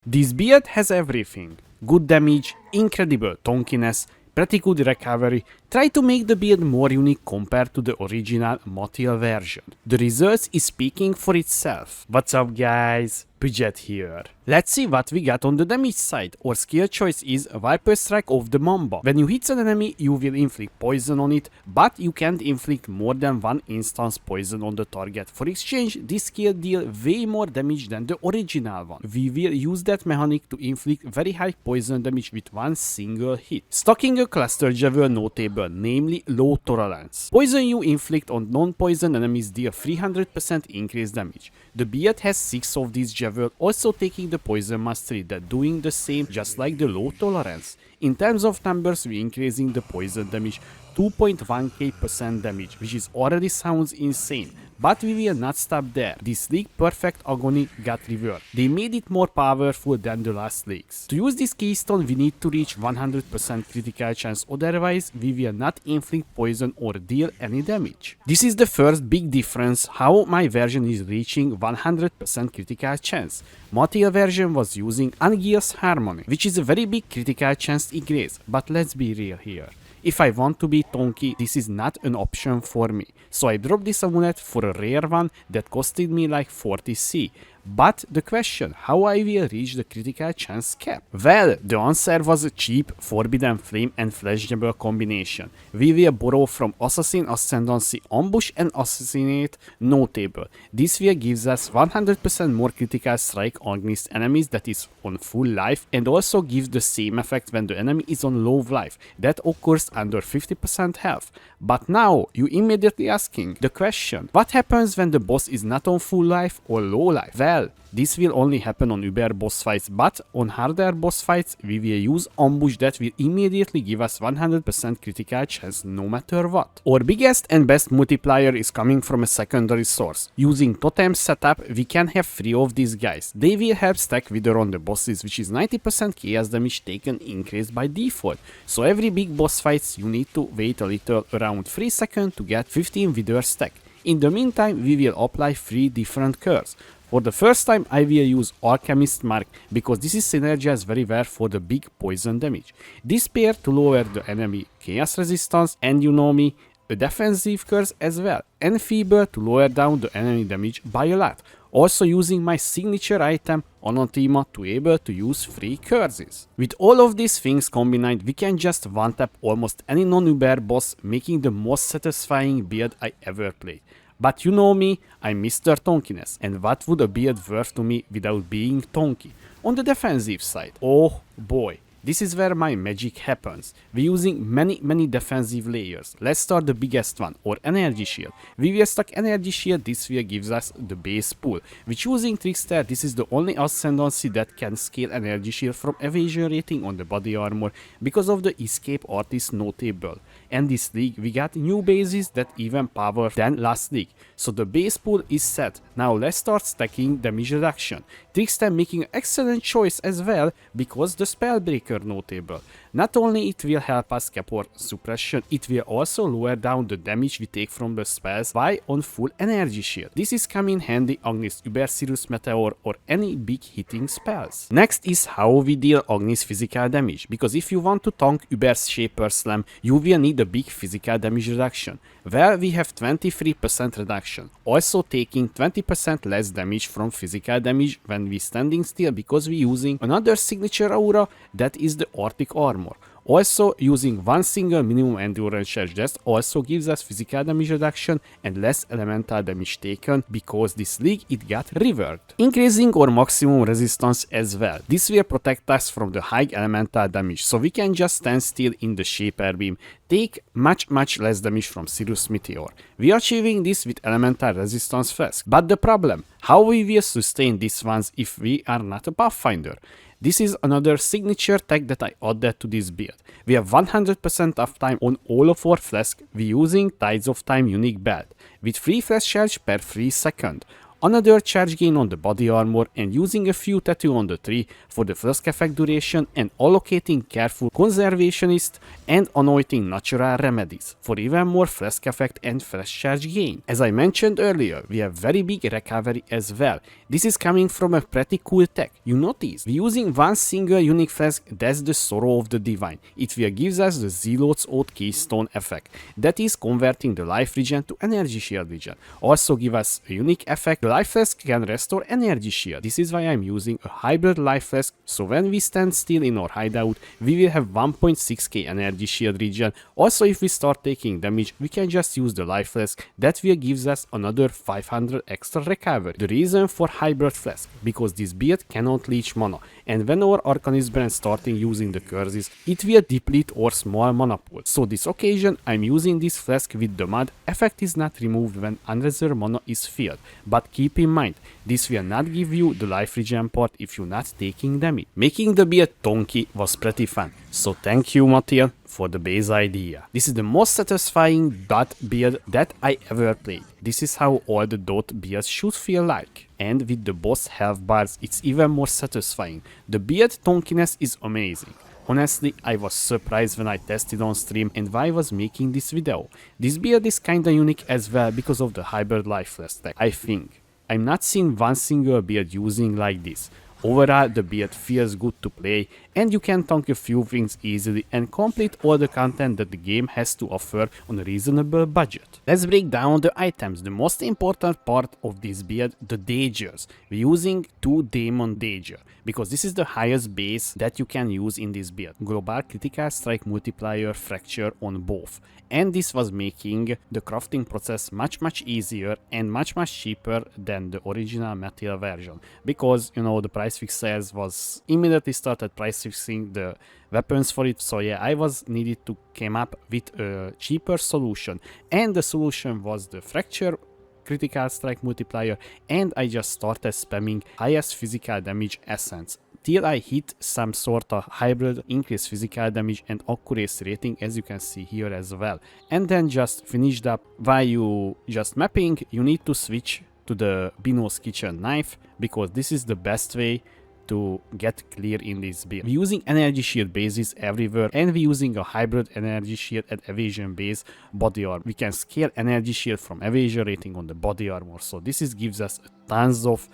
This build has everything. Good damage, incredible Tonkiness, pretty good recovery. Try to make the build more unique compared to the original Mathil version. The results is speaking for itself. What's up guys? Budget here. Let's see what we got on the damage side. Our skill choice is Viper Strike of the Mamba. When you hit an enemy, you will inflict poison on it, but you can't inflict more than one instance poison on the target. For exchange, this skill deals way more damage than the original one. We will use that mechanic to inflict very high poison damage with one single hit. Stocking a cluster javel notable, namely low tolerance. Poison you inflict on non-poison enemies deal 300% increased damage. The build has 6 of these javel, also taking the poison mastery that doing the same just like the low tolerance. In terms of numbers, we increasing the poison damage 2.1k% damage, which is already sounds insane. But we will not stop there. This league Perfect Agony got reworked. They made it more powerful than the last leagues. To use this keystone we need to reach 100% critical chance, otherwise we will not inflict poison or deal any damage. This is the first big difference how my version is reaching 100% critical chance. Mathil version was using Ungil's Harmony, which is a very big critical chance increase, but let's be real here. If I want to be Tonky, this is not an option for me. So I dropped this amulet for a rare one that costed me like 40c. But the question, how I will reach the critical chance cap? Well, the answer was a cheap Forbidden Flame and Flashable combination. We will borrow from Assassin Ascendancy Ambush and Assassinate Notable. This will gives us 100% more critical strike against enemies that is on full life, and also gives the same effect when the enemy is on low life. That occurs under 50% health. But now, you immediately asking the question, what happens when the boss is not on full life or low life? Well, this will only happen on Uber boss fights, but on harder boss fights we will use Ambush that will immediately give us 100% critical chance no matter what. Our biggest and best multiplier is coming from a secondary source. Using Totem setup we can have 3 of these guys. They will help stack Wither on the bosses, which is 90% chaos damage taken increased by default. So every big boss fights you need to wait a little, around 3 seconds to get 15 Wither stack. In the meantime we will apply 3 different cures. For the first time I will use Alchemist Mark because this is synergized very well for the big poison damage. This pair to lower the enemy chaos resistance, and you know me, a defensive curse as well, and Feeble to lower down the enemy damage by a lot. Also using my signature item Anathema to able to use 3 curses. With all of these things combined, we can just one-tap almost any non-Uber boss, making the most satisfying build I ever played. But you know me, I'm Mr. Tonkiness, and what would a build worth to me without being Tonky? On the defensive side, oh boy, this is where my magic happens. We're using many defensive layers. Let's start the biggest one, or Energy Shield. We will stack Energy Shield, this will gives us the base pool. With using Trickster, this is the only Ascendancy that can scale Energy Shield from evasion rating on the body armor because of the Escape Artist notable. And this league we got new bases that even power than last league. So the base pool is set. Now let's start stacking damage reduction. Trickster making an excellent choice as well because the Spellbreaker notable. Not only it will help us cap our suppression, it will also lower down the damage we take from the spells while on full energy shield. This is coming handy against Uber Sirius Meteor or any big hitting spells. Next is how we deal against physical damage, because if you want to tank Uber Shaper Slam, you will need a big physical damage reduction. Well, we have 23% reduction, also taking 20% less damage from physical damage when we standing still because we using another signature aura that is the Arctic Armor. Also using one single minimum endurance charge that also gives us physical damage reduction and less elemental damage taken because this league it got reworked. Increasing our maximum resistance as well. This will protect us from the high elemental damage, so we can just stand still in the Shaper Beam, take much less damage from Sirius Meteor. We are achieving this with elemental resistance flask. But the problem, how we will sustain these ones if we are not a Pathfinder? This is another signature tag that I added to this build. We have 100% uptime on all of our flasks. We using Tides of Time unique belt with 3 flash charge per 3 seconds. another charge gain on the body armor, and using a few tattoo on the tree for the flask effect duration, and allocating careful conservationist and anointing natural remedies for even more flask effect and flash charge gain. As I mentioned earlier, we have very big recovery as well. This is coming from a pretty cool tech. You notice, we're using one single unique flask, that's the Sorrow of the Divine. It will gives us the Zealot's Oath Keystone effect. That is converting the life regen to energy shield regen. Also give us a unique effect, the life flask can restore energy shield. This is why I'm using a hybrid life flask, so when we stand still in our hideout, we will have 1.6k energy shield regen. Also if we start taking damage, we can just use the life flask, that will gives us another 500 extra recovery. The reason for hybrid flask, because this build cannot leech mana, and when our Arcanist brand starting using the curses, it will deplete our small mana pool. So this occasion I'm using this flask with the mud. Effect is not removed when unreserved mana is filled, but keep in mind, this will not give you the life regen part if you're not taking damage. Making the build Tonky was pretty fun, so thank you Mathil for the base idea. This is the most satisfying dot build that I ever played. This is how all the dot builds should feel like. And with the boss health bars, it's even more satisfying. The build Tonkiness is amazing. Honestly, I was surprised when I tested on stream and why I was making this video. This build is kinda unique as well because of the hybrid life flask tech, I think. I'm not seeing one single build using like this. Overall, the build feels good to play, and you can tank a few things easily and complete all the content that the game has to offer on a reasonable budget. Let's break down the items. The most important part of this build, the dagers. We're using 2 Demon Dager, because this is the highest base that you can use in this build. Global Critical Strike Multiplier Fracture on both. And this was making the crafting process much easier and much cheaper than the original Mathil version, because you know the price fixers was immediately started price fixing the weapons for it. So yeah, I was needed to come up with a cheaper solution, and the solution was the Fracture Critical Strike Multiplier, and I just started spamming highest physical damage essence till I hit some sort of hybrid increased physical damage and accuracy rating, as you can see here as well. And then just finished up. While you just mapping, you need to switch to the Bino's Kitchen Knife, because this is the best way to get clear in this build. We're using energy shield bases everywhere, and we're using a hybrid energy shield at evasion base body armor. We can scale energy shield from evasion rating on the body armor, so this gives us tons of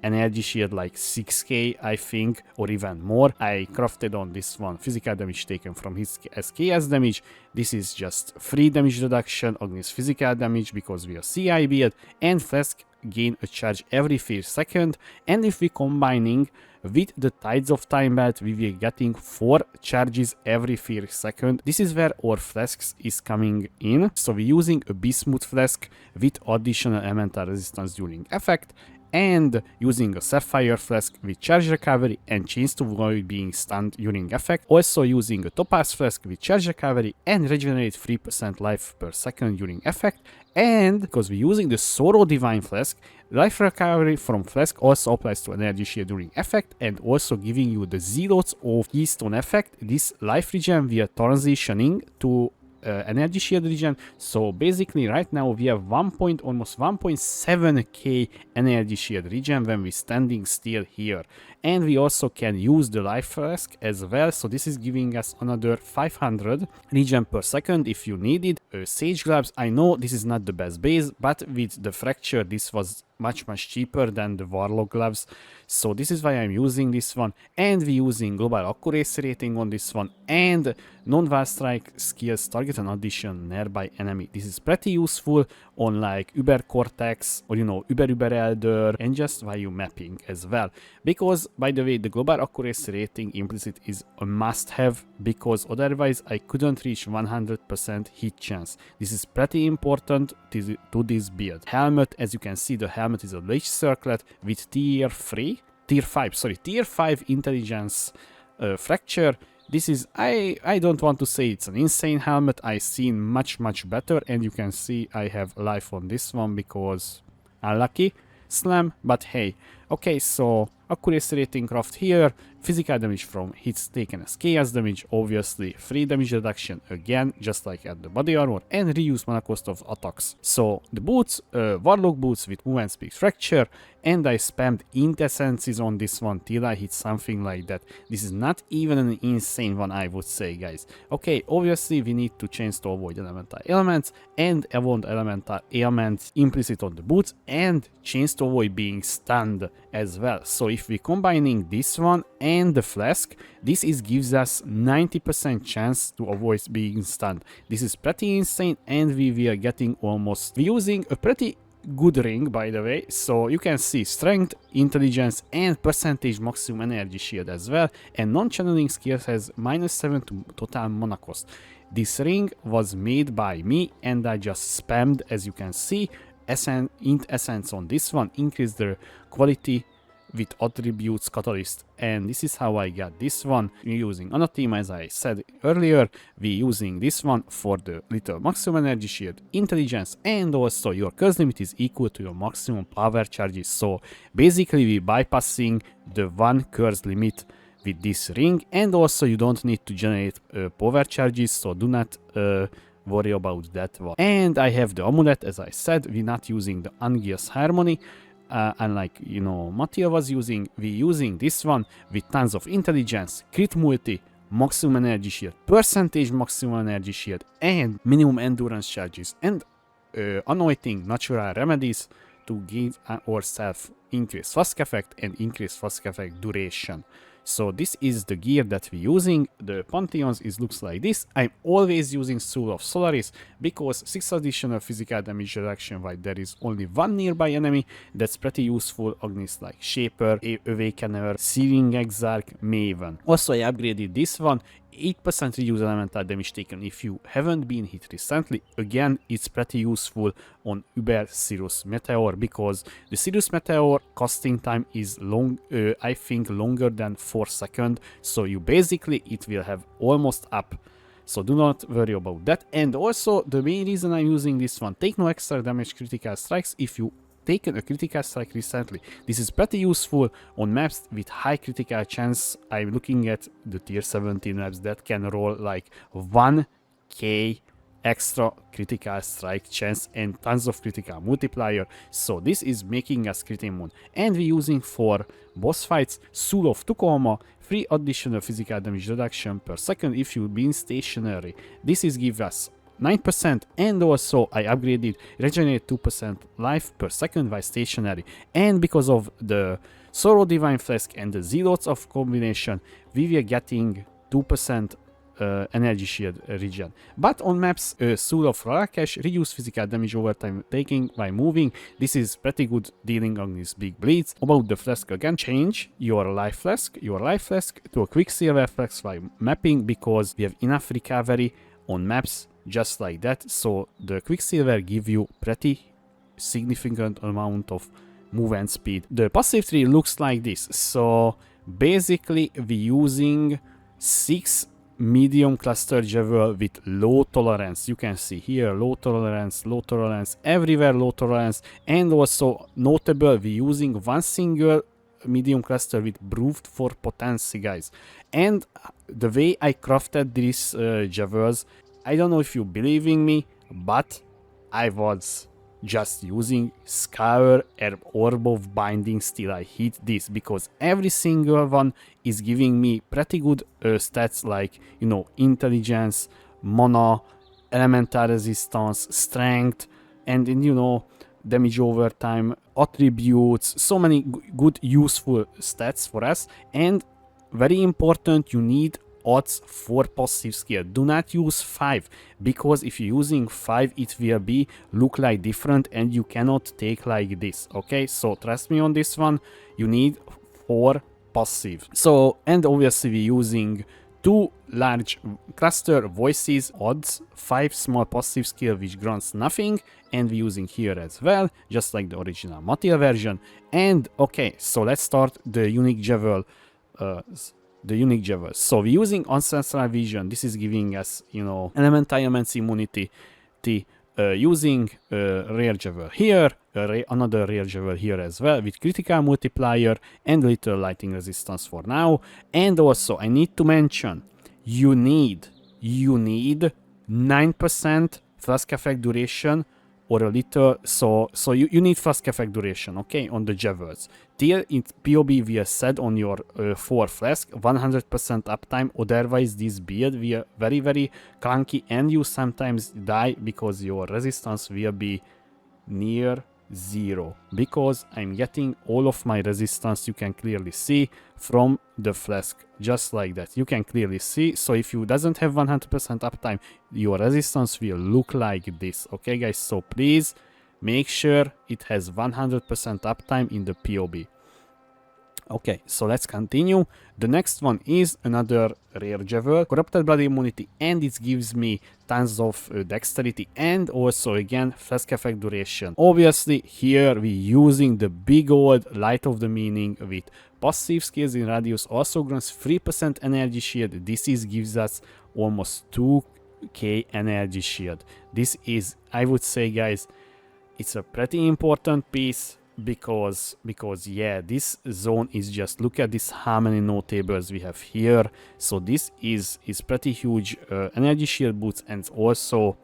energy shield, like 6k I think, or even more. I crafted on this one physical damage taken from his SKS damage. This is just free damage reduction against physical damage because we are CI build, and Flask gain a charge every 5 seconds, and if we combining with the Tides of Time belt, we will getting 4 charges every 5 seconds. This is where our Flasks is coming in. So we're using a Bismuth Flask with additional elemental resistance during effect, and using a Sapphire Flask with charge recovery and chance to avoid being stunned during effect. Also using a Topaz Flask with charge recovery and regenerate 3% life per second during effect. And because we're using the Sorrow Divine Flask, life recovery from Flask also applies to energy shield during effect, and also giving you the Zealots of Keystone effect. This life regen we are transitioning to energy shield regen. So basically right now we have almost 1.7k energy shield regen when we're standing still here, and we also can use the life flask as well, so this is giving us another 500 regen per second if you need it. Sage gloves, I know this is not the best base, but with the fracture this was much cheaper than the Warlock gloves, so this is why I'm using this one. And we're using global accuracy rating on this one, and non-wild strike skills target an additional nearby enemy. This is pretty useful on like Uber Cortex, or you know, Uber Elder, and just while you mapping as well, because by the way the global accuracy rating implicit is a must-have, because otherwise I couldn't reach 100% hit chance. This is pretty important to this build. Helmet, as you can see, the helmet is a Lich Circlet with tier 5 intelligence fracture. This is, I don't want to say it's an insane helmet. I seen much better, and you can see I have life on this one because unlucky slam, but hey. Okay, so accuracy rating craft here, physical damage from hits taken as chaos damage, obviously free damage reduction again, just like at the body armor, and reduce mana cost of attacks. So the boots, warlock boots with movement speed fracture, and I spammed int essences on this one till I hit something like that. This is not even an insane one, I would say, guys. Okay, obviously we need to change to avoid elemental ailments, and avoid elemental ailments implicit on the boots, and change to avoid being stunned as well. So if we combining this one and the flask, this gives us 90% chance to avoid being stunned. This is pretty insane, and we are getting almost, we're using a pretty good ring, by the way. So you can see strength, intelligence, and percentage maximum energy shield as well, and non-channeling skills has -7 to total mana cost. This ring was made by me, and I just spammed, as you can see, int essence on this one, increase the quality with attributes catalyst, and this is how I got this one. We're using Anathema, as I said earlier. We're using this one for the little maximum energy shield, intelligence, and also your curse limit is equal to your maximum power charges. So basically we're bypassing the one curse limit with this ring, and also you don't need to generate power charges, so do not worry about that one. And I have the amulet, as I said. We're not using the Ungear's Harmony, unlike, you know, Mathil was using. We're using this one with tons of intelligence, crit multi, maximum energy shield, percentage maximum energy shield, and minimum endurance charges, and anointing natural remedies to give ourselves increased flask effect and increased flask effect duration. So this is the gear that we're using. The Pantheons looks like this. I'm always using Soul of Solaris because 6 additional physical damage reduction while there is only one nearby enemy. That's pretty useful against like Shaper, Awakener, Searing Exarch, Maven. Also I upgraded this one. 8% reduce elemental damage taken if you haven't been hit recently. Again, it's pretty useful on Uber Cirrus Meteor because the Cirrus Meteor casting time is long, I think longer than 4 seconds, so you basically it will have almost up. So do not worry about that. And also the main reason I'm using this one, take no extra damage critical strikes if you taken a critical strike recently. This is pretty useful on maps with high critical chance. I'm looking at the tier 17 maps that can roll like 1k extra critical strike chance and tons of critical multiplier. So this is making us crit immune. And we're using for boss fights Soul of Tukoma, 3 additional physical damage reduction per second if you've been stationary. This give us 9%, and also I upgraded regenerate 2% life per second while stationary. And because of the Sorrow Divine Flask and the Zealots of combination, we were getting 2% energy shield regen. But on maps Soul of Rarakesh reduce physical damage over time taking by moving. This is pretty good dealing against big bleeds. About the flask again, change your life flask to a Quicksilver flask while mapping because we have enough recovery on maps just like that. So the Quicksilver give you pretty significant amount of movement speed. The passive tree looks like this. So basically we're using 6 medium cluster javel with low tolerance. You can see here low tolerance, everywhere low tolerance. And also notable, we're using one single medium cluster with brewed for potency, guys. And the way I crafted these javels, I don't know if you believe in me, but I was just using Scour and Orb of Bindings till I hit this, because every single one is giving me pretty good stats like, you know, intelligence, mana, elemental resistance, strength, and you know, damage over time, attributes, so many good useful stats for us. And very important, you need odds for passive skill. Do not use 5, because if you're using 5 it will be look like different and you cannot take like this. Okay, so trust me on this one, you need 4 passive. So, and obviously we're using 2 large cluster voices odds, 5 small passive skill which grants nothing, and we're using here as well, just like the original Mathil version. And okay, so let's start the unique javel. So we're using Ancestral Vision. This is giving us, you know, elemental elements immunity. Using rare javel here, another rare jewel here as well with critical multiplier and little lighting resistance for now. And also I need to mention, you need 9% flask effect duration or a little, so you need flask effect duration, okay, on the jewels. Till in POB we have said on your 4 flask 100% uptime, otherwise this build will very very clunky and you sometimes die because your resistance will be near 0, because I'm getting all of my resistance, you can clearly see, from the flask, just like that. You can clearly see. So if you doesn't have 100% uptime, your resistance will look like this, okay guys? So please make sure it has 100% uptime in the POB. Okay, so let's continue. The next one is another rare jewel, corrupted blood immunity, and it gives me tons of dexterity and also again flask effect duration. Obviously here we using the big old light of the meaning with passive skills in radius, also grants 3% energy shield. This is gives us almost 2k energy shield. This is, I would say guys, it's a pretty important piece. Because yeah, this zone is just, look at this, how many notables we have here. So this is pretty huge energy shield boots. And also,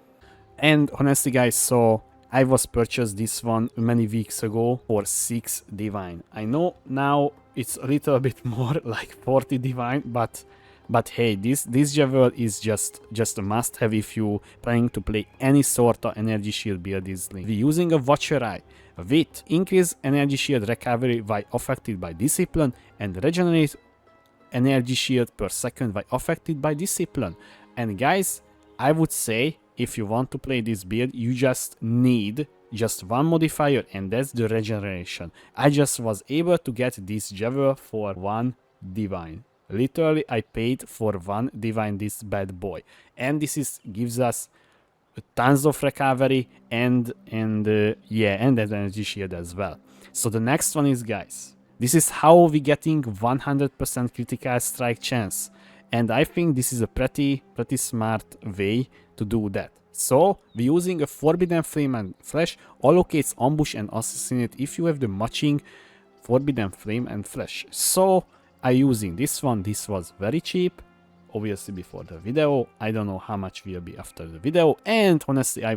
and honestly guys, so I was purchased this one many weeks ago for 6 divine. I know now it's a little bit more like 40 divine, but hey, this jewel is just a must have if you planning to play any sort of energy shield build easily. We're using a Watcher Eye with increased energy shield recovery while affected by discipline and regenerate energy shield per second while affected by discipline. And guys, I would say if you want to play this build, you just need just one modifier, and that's the regeneration. I just was able to get this jewel for 1 divine. Literally I paid for 1 divine this bad boy, and this is gives us tons of recovery and yeah, and that energy shield as well. So the next one is, guys, this is how we getting 100% critical strike chance, and I think this is a pretty smart way to do that. So we're using a Forbidden Flame and Flash, allocates ambush and assassinate if you have the matching Forbidden Flame and Flash. So I using this one. This was very cheap, obviously before the video. I don't know how much will be after the video, and honestly I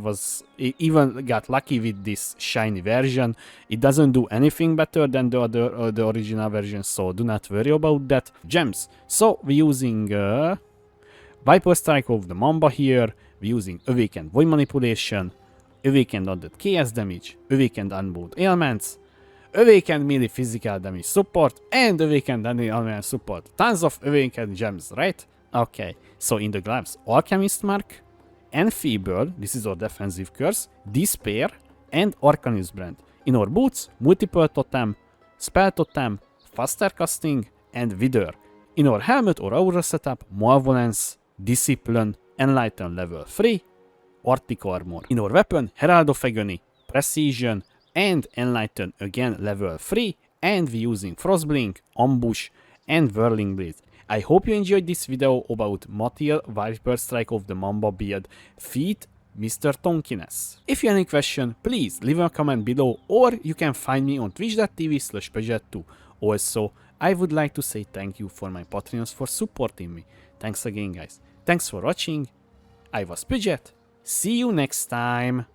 even got lucky with this shiny version. It doesn't do anything better than the original version, so do not worry about that. Gems, so we're using Viper Strike of the Mamba here. We're using Awakened Void Manipulation, Awakened Added Chaos Damage, Awakened Unbound Ailments, Awakened melee physical damage support, and Awakened element support. Tons of Awakened gems, right? Okay, so in the gloves, Alchemist Mark, Enfeeble, this is our defensive curse, Despair, and Arcanist Brand. In our boots, Multiple Totem, Spell Totem, Faster Casting, and Wither. In our helmet or aura setup, Malevolence, Discipline, Enlighten level 3, Arctic Armor. In our weapon, Herald of Agony, Precision, and Enlighten again level 3, and we're using Frostblink, Ambush, and Whirling Blade. I hope you enjoyed this video about Mathil Viper Strike of the Mamba build feat Mr. Tonkiness. If you have any question, please leave a comment below, or you can find me on twitch.tv/Peugeot2. Also, I would like to say thank you for my Patreons for supporting me. Thanks again guys. Thanks for watching. I was Peugeot. See you next time.